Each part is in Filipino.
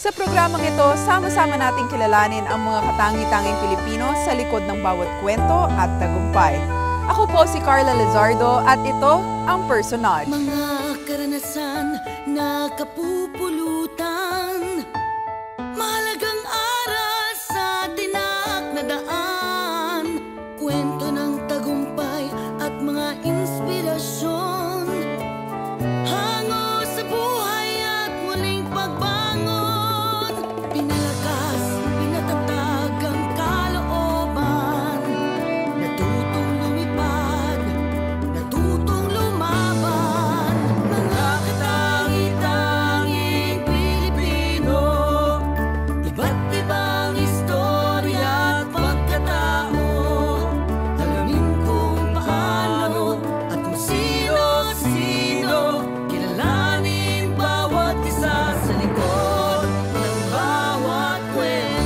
Sa programang ito, sama-sama nating kilalanin ang mga katangi-tanging Pilipino sa likod ng bawat kwento at tagumpay. Ako po si Carla Lizardo at ito ang Personage. Mga karanasan na kapupulutan, mahalagang aral sa tinak na daan, kwento ng tagumpay at mga inspirasyon, hango sa buhay at muling pagbangon, pinalakas, pinatatag ang kalooban, natutong lumipad, natutong lumaban, mga katangi-tanging Pilipino, iba't ibang istorya at pagkatao, alamin kung paano at kung sino-sino, kilalanin bawat isa sa likod ng bawat kwento.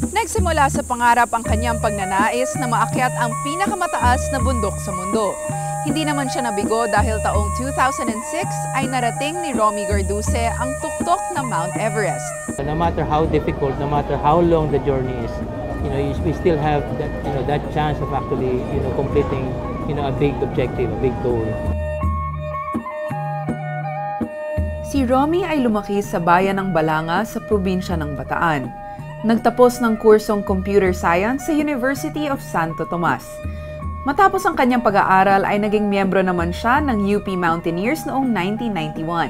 Nagsimula sa pangarap ang kanyang pagnanais na maakyat ang pinakamataas na bundok sa mundo. Hindi naman siya nabigo dahil taong 2006 ay narating ni Romy Garduce ang tuktok ng Mount Everest. No matter how difficult, no matter how long the journey is, we still have that, that chance of actually, completing, a big objective, a big goal. Si Romy ay lumaki sa bayan ng Balanga sa probinsya ng Bataan. Nagtapos ng kursong Computer Science sa University of Santo Tomas. Matapos ang kanyang pag-aaral ay naging miyembro naman siya ng UP Mountaineers noong 1991.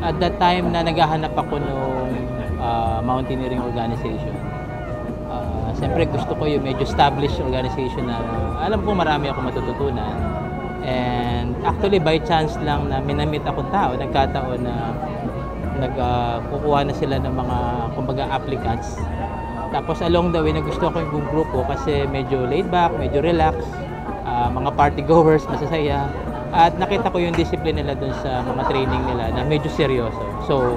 At that time na naghahanap ako ng mountaineering organization, siyempre gusto ko yung medyo established organization na alam ko marami ako matututunan. And actually by chance lang na minamit akong tao, nagkataon na kukuha na sila ng mga kumbaga applicants. Tapos along the way nagustuhan ko yung grupo kasi medyo laid back, medyo relax, mga party goers, masasaya. At nakita ko yung discipline nila dun sa mga training nila na medyo seryoso. So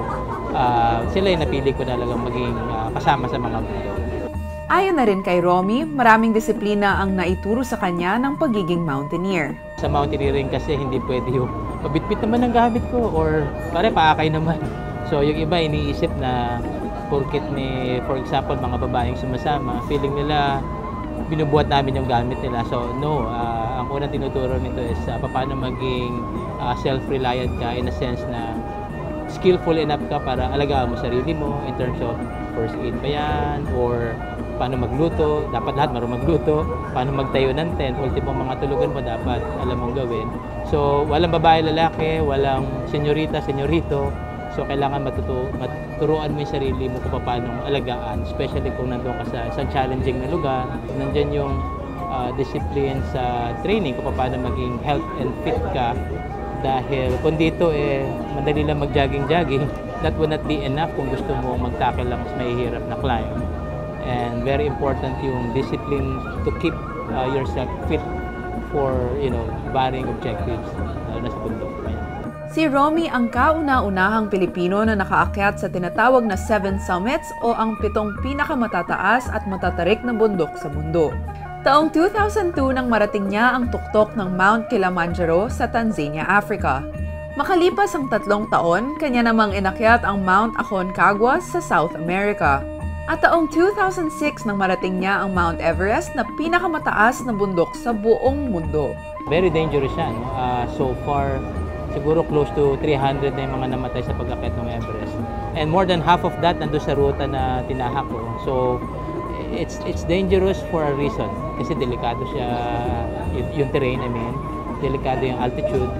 sila yung napili ko talagang maging kasama sa mga grupo. Ayon na rin kay Romy, maraming disiplina ang naituro sa kanya ng pagiging mountaineer. Sa mountaineering kasi hindi pwede yung pabitbit naman ng gamit ko or pare paakay naman. So yung iba iniisip na porkit for example, mga babaeng sumasama, feeling nila binubuhat namin yung gamit nila. So no, ang unang tinuturo nito is paano maging self-reliant ka in a sense na skillful enough ka para alagaan mo sarili mo in terms of first aid ba yan, or paano magluto, dapat lahat marunong magluto, paano magtayo ng tent, ultimong mga tulugan mo dapat alam mong gawin. So walang babae, lalaki, walang senyorita, senyorito. So kailangan maturuan mo yung sarili mo kung paano alagaan, especially kung nandun ka sa isang challenging na lugar. Nandyan yung discipline sa training kung paano maging health and fit ka. Dahil kung dito madali lang mag-jogging-jogging, that will not be enough kung gusto mo mag-tackle lang mas mahihirap na climb. And very important yung discipline to keep yourself fit for varying objectives na sa bundok. Si Romy ang kauna-unahang Pilipino na nakaakyat sa tinatawag na 7 summits o ang 7 pinakamatataas at matatarik na bundok sa mundo. Taong 2002 nang marating niya ang tuktok ng Mount Kilimanjaro sa Tanzania, Africa. Makalipas ang 3 taon, kanya namang inakyat ang Mount Aconcagua sa South America. At taong 2006 nang marating niya ang Mount Everest na pinakamataas na bundok sa buong mundo. Very dangerous siya. No? So far, siguro close to 300 na yung mga namatay sa pag-akyat ng Everest. And more than half of that nandun sa ruta na tinahak ko. So it's dangerous for a reason. Kasi delikado siya, yung terrain, delikado yung altitude.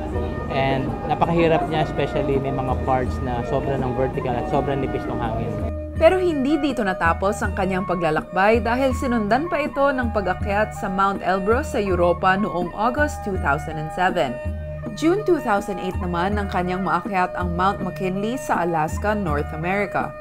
And napakahirap niya, especially may mga parts na sobrang ng vertical at sobrang nipis ng hangin. Pero hindi dito natapos ang kanyang paglalakbay dahil sinundan pa ito ng pag-akyat sa Mount Elbrus sa Europa noong August 2007. June 2008 naman nang kanyang maakyat ang Mount McKinley sa Alaska, North America.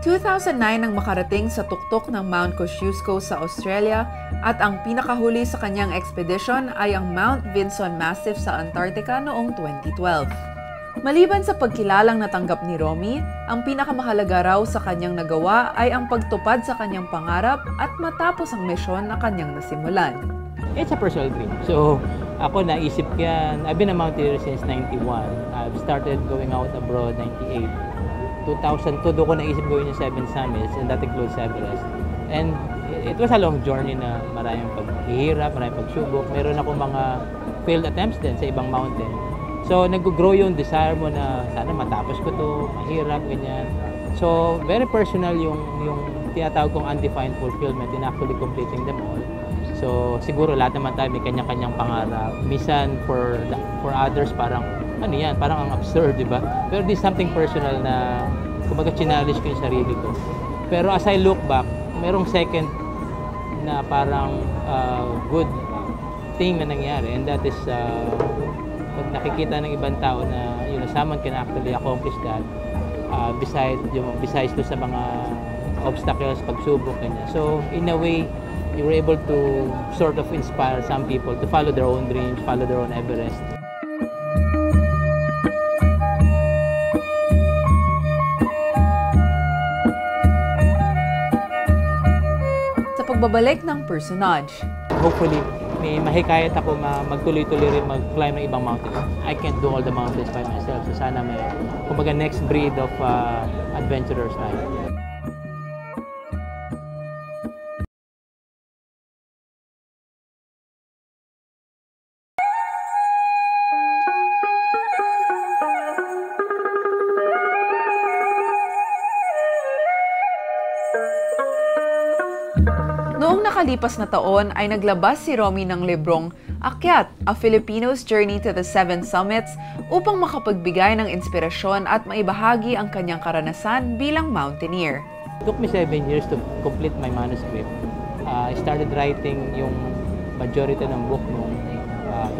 2009 nang makarating sa tuktok ng Mount Kosciuszko sa Australia at ang pinakahuli sa kanyang expedition ay ang Mount Vinson Massif sa Antarctica noong 2012. Maliban sa pagkilalang natanggap ni Romy, ang pinakamahalaga raw sa kanyang nagawa ay ang pagtupad sa kanyang pangarap at matapos ang misyon na kanyang nasimulan. It's a personal dream. So, ako naisip yan. I've been a mountaineer since 91. I've started going out abroad 98. 2002 doon ko naisip gawin yung 7 summits, and that includes Everest. And it was a long journey na maraming paghihirap, maraming pagsubok. Meron akong mga failed attempts din sa ibang mountain. So, nag-grow yung desire mo na sana matapos ko to, mahirap, ganyan. So, very personal yung tinatawag kong undefined fulfillment in actually completing them all. So, siguro lahat naman tayo may kanya-kanyang pangarap. Minsan, for others, parang, ano yan, parang ang absurd, di ba? Pero this is something personal na, kumbaga, challenge ko yung sarili ko. Pero as I look back, merong second na parang good thing na nangyari, and that is, pag nakikita ng ibang tao na someone can actually accomplish that besides to sa mga obstacles, pagsubok kanya. So in a way, you were able to sort of inspire some people to follow their own dreams, follow their own Everest. Sa pagbabalik ng personage, hopefully, may mahikayat ako magtuloy-tuloy rin mag-climb ng ibang mountains. I can't do all the mountains by myself. So sana may, kumbaga, next breed of adventurers tayo. Noong nakalipas na taon ay naglabas si Romy ng librong Akyat, A Filipino's Journey to the Seven Summits upang makapagbigay ng inspirasyon at maibahagi ang kanyang karanasan bilang mountaineer. It took me 7 years to complete my manuscript. I started writing yung majority ng book noong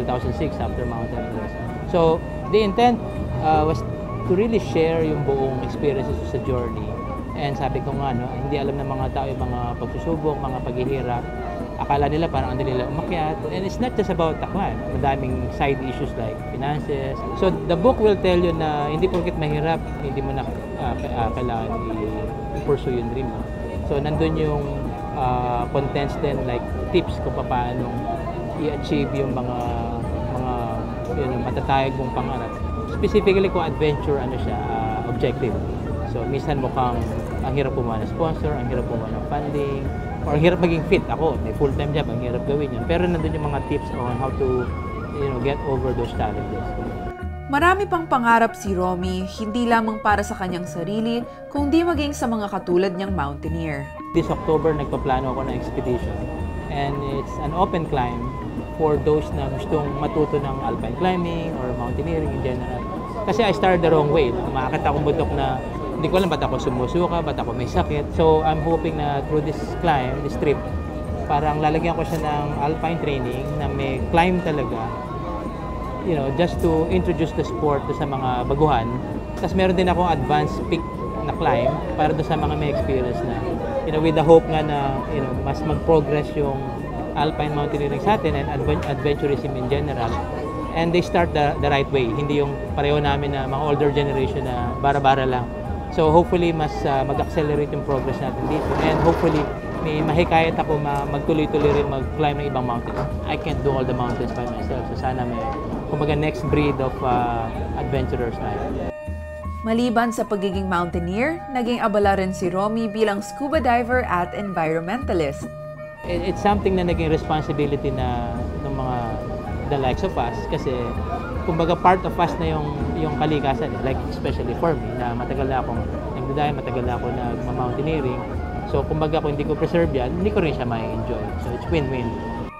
2006 after Mount Everest. So, the intent was to really share yung buong experiences sa journey. And sabi ko nga, hindi alam ng mga tao yung mga pagsusubok, mga paghihirap. Akala nila parang hindi nila umakyat. And it's not just about takwan. Madaming side issues like finances. So the book will tell you na hindi porket mahirap, hindi mo na kailangan i-pursue yung dream mo. So nandun yung contents din, like tips kung paano i-achieve yung mga matatayag mong pangarap. Specifically kung adventure, objective. So, minsan mukhang ang hirap kumuha ng sponsor, ang hirap kumuha ng funding, or ang hirap maging fit. Ako, may full-time job, ang hirap gawin yun. Pero nandun yung mga tips on how to, get over those challenges. Marami pang pangarap si Romy, hindi lamang para sa kanyang sarili, kundi maging sa mga katulad niyang mountaineer. This October, nagpaplano ako ng expedition. And it's an open climb for those na gustong matuto ng alpine climbing or mountaineering in general. Kasi I started the wrong way. Umakit akong bundok na hindi ko alam ba't ako sumusuka, ba't ako may sakit. So I'm hoping na through this climb, this trip, parang lalagyan ko siya ng alpine training na may climb talaga, just to introduce the sport sa mga baguhan. Tapos meron din akong advanced peak na climb para doon sa mga may experience na, with the hope nga na, mas mag-progress yung alpine mountaineering sa atin and adventurism in general. And they start the right way, hindi yung pareho namin na mga older generation na bara-bara lang. So hopefully mas mag-accelerate yung progress natin dito, and hopefully may mahikayat ako magtuloy-tuloy rin mag-climb ng ibang mountains. I can't do all the mountains by myself. So sana may, kumbaga, next breed of adventurers tayo. Maliban sa pagiging mountaineer, naging abala rin si Romy bilang scuba diver at environmentalist. It's something na naging responsibility na ng mga the likes of us, kasi kumbaga part of us na yung kalikasan, like especially for me na matagal na akong nagdadive, matagal na ako nagma-mountaineering. So kumbaga kung hindi ko preserve yan, hindi ko rin siya ma-enjoy. So it's win-win.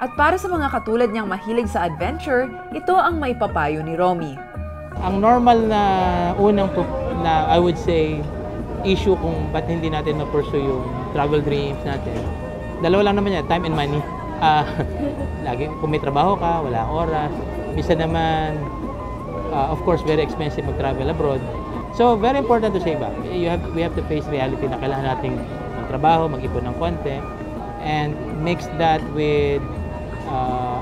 At para sa mga katulad niyang mahilig sa adventure, ito ang maipapayo ni Romy. Ang normal na na I would say issue kung ba't hindi natin ma-pursue yung travel dreams natin, dalawa lang naman yan, time and money. Lagi, kung may trabaho ka, wala oras. Bisa naman, of course, very expensive mag-travel abroad. So, very important to say back. We have to face reality na kailangan nating magtrabaho, mag-ipon ng konti, and mix that with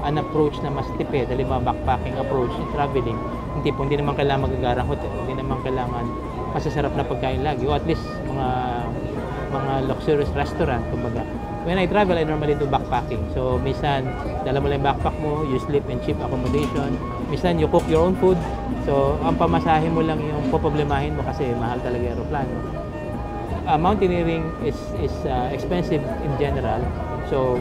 an approach na mas tipid, halimbawa backpacking approach in traveling. Hindi naman kailangan magagarang hotel, hindi naman kailangan masasarap na pagkain lagi, o at least mga luxurious restaurant, kumbaga. When I travel, I normally do backpacking. So, minsan, dala mo lang yung backpack mo, you sleep in cheap accommodation. Minsan, you cook your own food. So, ang pamasahe mo lang yung poproblemahin mo kasi mahal talaga yung aeroplano. Mountaineering is expensive in general. So,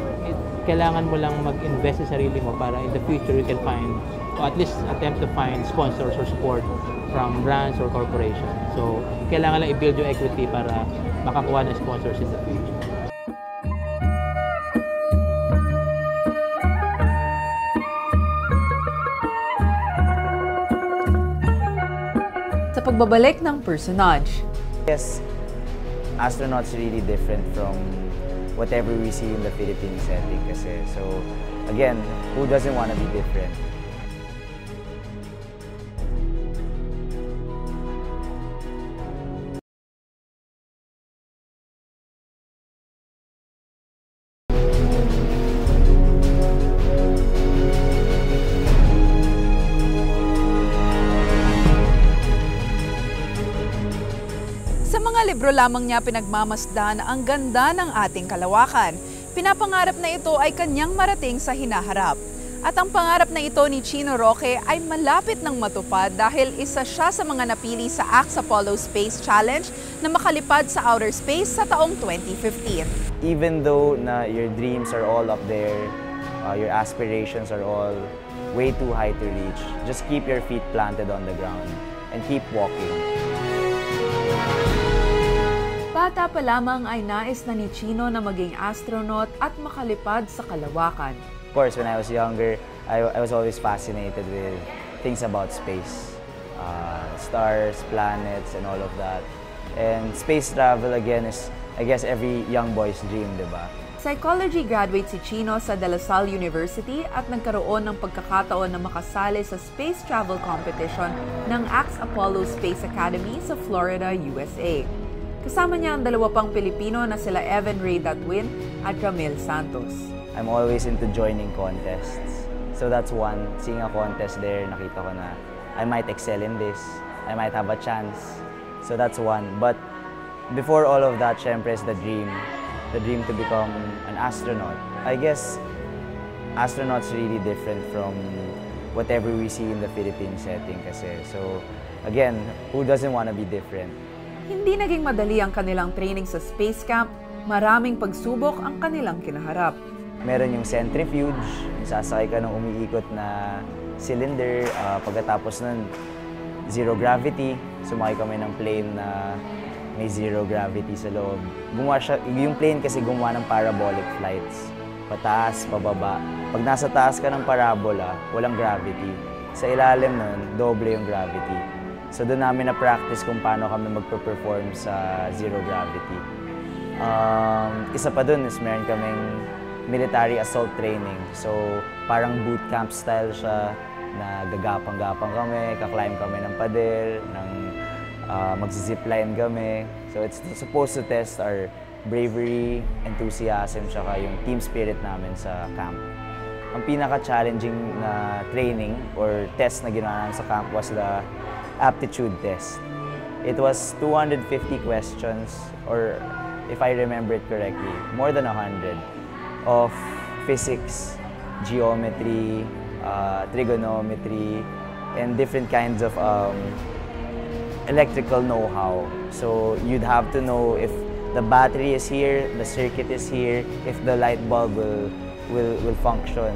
kailangan mo lang mag-invest sa sarili mo para in the future you can find, or at least attempt to find sponsors or support from brands or corporations. So, kailangan lang i-build yung equity para makakuha ng sponsors in the future. Sa pagbabalik ng personage, Yes, astronauts really different from whatever we see in the Philippine setting kasi. So, again, who doesn't want to be different? sa mga libro lamang niya pinagmamasdan ang ganda ng ating kalawakan. Pinapangarap na ito ay kanyang marating sa hinaharap. At ang pangarap na ito ni Chino Roque ay malapit ng matupad dahil isa siya sa mga napili sa ACTS Apollo Space Challenge na makalipad sa outer space sa taong 2015. Even though na your dreams are all up there, your aspirations are all way too high to reach, just keep your feet planted on the ground and keep walking. Bata pa lamang ay nais na ni Chino na maging astronaut at makalipad sa kalawakan. Of course, when I was younger, I was always fascinated with things about space. Stars, planets, and all of that. And space travel, again, is, I guess, every young boy's dream, di ba? Psychology graduate si Chino sa De La Salle University at nagkaroon ng pagkakataon na makasali sa space travel competition ng ACTS Apollo Space Academy sa Florida, USA. Kasama niya ang dalawa pang Pilipino na sila Evan Ray Datwin at Ramil Santos. I'm always into joining contests. So that's one. Seeing a contest there, nakita ko na I might excel in this. I might have a chance. So that's one. But before all of that, syempre is the dream. The dream to become an astronaut. I guess astronauts really different from whatever we see in the Philippine setting kasi. So again, who doesn't want to be different? Hindi naging madali ang kanilang training sa space camp. Maraming pagsubok ang kanilang kinaharap. Meron yung centrifuge, sasakay ka ng umiikot na cylinder. Pagkatapos nun, zero gravity. Sumakay kami ng plane na may zero gravity sa loob. Yung plane kasi gumawa ng parabolic flights. Pataas, pababa. Pag nasa taas ka ng parabola, walang gravity. Sa ilalim nun, doble yung gravity. So doon namin na-practice kung paano kami magpe-perform sa zero gravity. Isa pa dun is meron kaming military assault training. So parang boot camp style siya na gagapang-gapang kami, kaklimb kami ng pader, magzizipline kami. So it's supposed to test our bravery, enthusiasm, saka yung team spirit namin sa camp. Ang pinaka-challenging na training or test na ginawa namin sa camp was the aptitude test. It was 250 questions, or if I remember it correctly, more than 100 of physics, geometry, trigonometry, and different kinds of electrical know-how. So you'd have to know if the battery is here, the circuit is here, if the light bulb will function.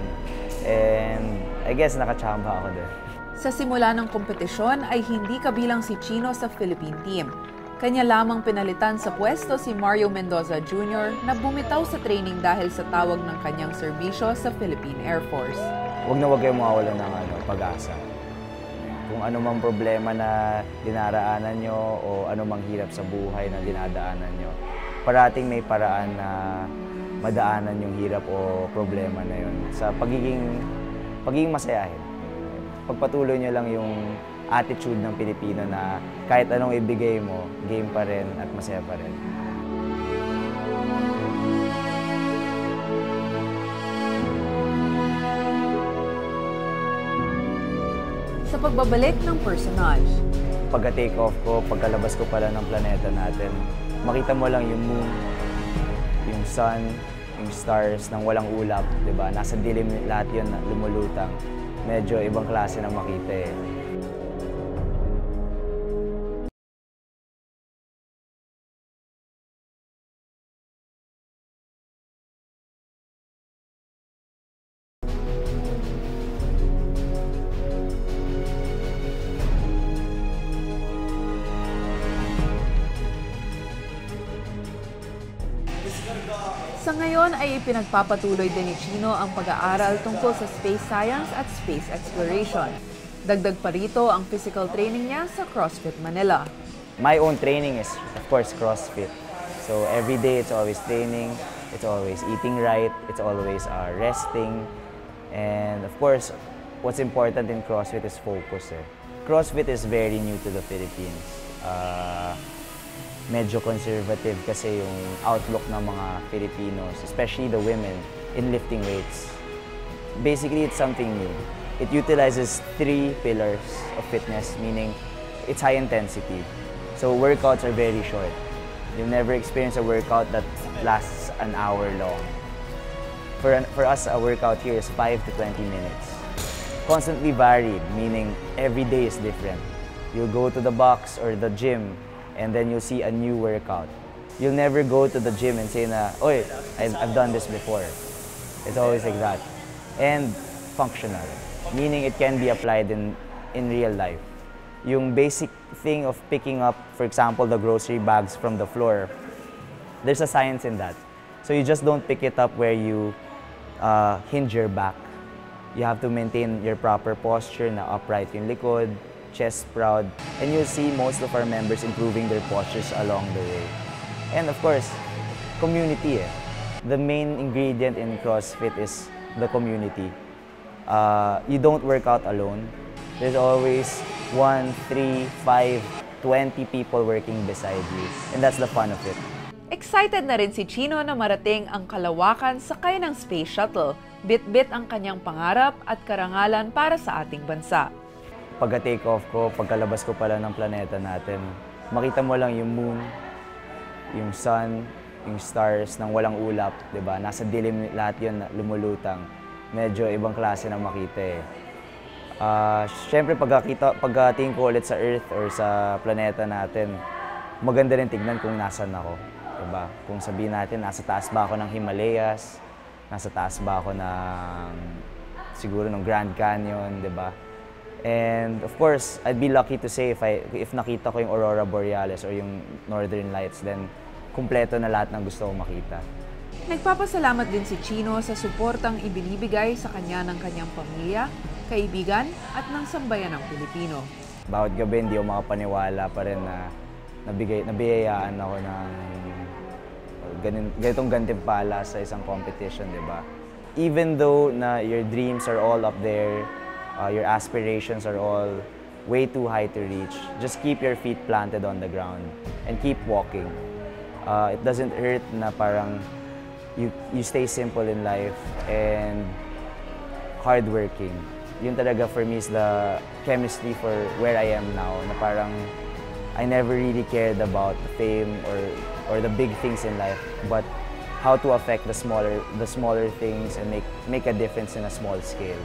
And I guess nakachamba ako doon. Sa simula ng kompetisyon ay hindi kabilang si Chino sa Philippine team. Kanya lamang pinalitan sa pwesto si Mario Mendoza Jr. na bumitaw sa training dahil sa tawag ng kanyang serbisyo sa Philippine Air Force. Huwag kayong mawalan ng pag-asa. Kung ano mang problema na dinaraanan nyo o ano mang hirap sa buhay na dinadaanan nyo, parating may paraan na madaanan yung hirap o problema na yun sa pagiging masayahin. Pagpatuloy nyo lang yung attitude ng Pilipino na kahit anong ibigay mo, game pa rin at masaya pa rin. Sa pagbabalik ng personage, Pagka-take off ko, pagkalabas ko pala ng planeta natin, makita mo lang yung moon, yung sun, yung stars nang walang ulap, di ba? Nasa dilim lahat yun na lumulutang. Medyo ibang klase na makita eh. sa ngayon ay ipinagpapatuloy din ni Chino ang pag-aaral tungkol sa space science at space exploration. Dagdag pa rito ang physical training niya sa CrossFit Manila. My own training is, of course, CrossFit. So every day it's always training, it's always eating right, it's always resting. And of course, what's important in CrossFit is focus. CrossFit is very new to the Philippines. Medyo conservative kasi yung outlook ng mga Filipinos, especially the women, in lifting weights. Basically, it's something new. It utilizes 3 pillars of fitness, meaning it's high intensity. So workouts are very short. You'll never experience a workout that lasts an hour long. For us, a workout here is 5 to 20 minutes. Constantly varied, meaning every day is different. You'll go to the box or the gym, and then you'll see a new workout. You'll never go to the gym and say na, "Oy, I've done this before." It's always like that. And functional, meaning it can be applied in real life. Yung basic thing of picking up, for example, the grocery bags from the floor, there's a science in that. So you just don't pick it up where you hinge your back. You have to maintain your proper posture na upright yung likod, chest proud, and you'll see most of our members improving their postures along the way. And of course, community. The main ingredient in CrossFit is the community. You don't work out alone. There's always 1, 3, 5, 20 people working beside you, and that's the fun of it. Excited na rin si Chino na marating ang kalawakan sakay ng space shuttle. Bit-bit ang kanyang pangarap at karangalan para sa ating bansa. Pagka-take off ko, pagkalabas ko pala ng planeta natin, makita mo lang yung moon, yung sun, yung stars nang walang ulap, di ba? Nasa dilim lahat yun na lumulutang. Medyo ibang klase na makita eh. Siyempre, pagkatingin ko ulit sa Earth or sa planeta natin, maganda rin tignan kung nasan ako. Diba? Kung sabihin natin, nasa taas ba ako ng Himalayas, nasa taas ba ako ng, siguro, ng Grand Canyon, diba? And of course, I'd be lucky to say if nakita ko yung Aurora Borealis or yung Northern Lights, then kumpleto na lahat ng gusto kong makita. Nagpapasalamat din si Chino sa suportang ibinibigay sa kanya ng kanyang pamilya, kaibigan at ng sambayan ng Pilipino. Bawat gabi hindi ako makapaniwala pa rin na nabiyayaan ako ng ganitong gantimpala sa isang competition, di ba? Even though na your dreams are all up there, your aspirations are all way too high to reach, just keep your feet planted on the ground and keep walking. It doesn't hurt na parang you stay simple in life and hardworking. Yun talaga for me is the chemistry for where I am now, na parang I never really cared about the fame or the big things in life, but how to affect the smaller things and make a difference in a small scale.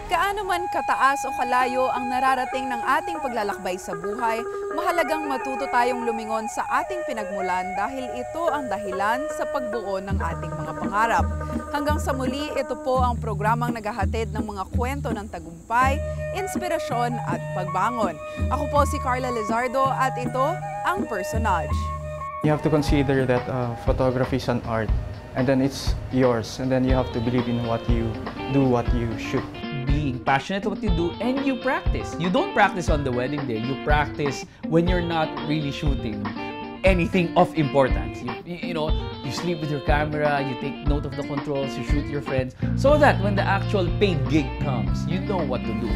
Kaano man kataas o kalayo ang nararating ng ating paglalakbay sa buhay, mahalagang matuto tayong lumingon sa ating pinagmulan dahil ito ang dahilan sa pagbuo ng ating mga pangarap. Hanggang sa muli, ito po ang programang naghahatid ng mga kwento ng tagumpay, inspirasyon at pagbangon. Ako po si Carla Lizardo at ito ang Personage. You have to consider that photography is an art, and then it's yours, and then you have to believe in what you do, what you shoot. Being passionate what you do, and you practice. You don't practice on the wedding day. You practice when you're not really shooting anything of importance. You know, you sleep with your camera, you take note of the controls, you shoot your friends, so that when the actual paid gig comes, you know what to do.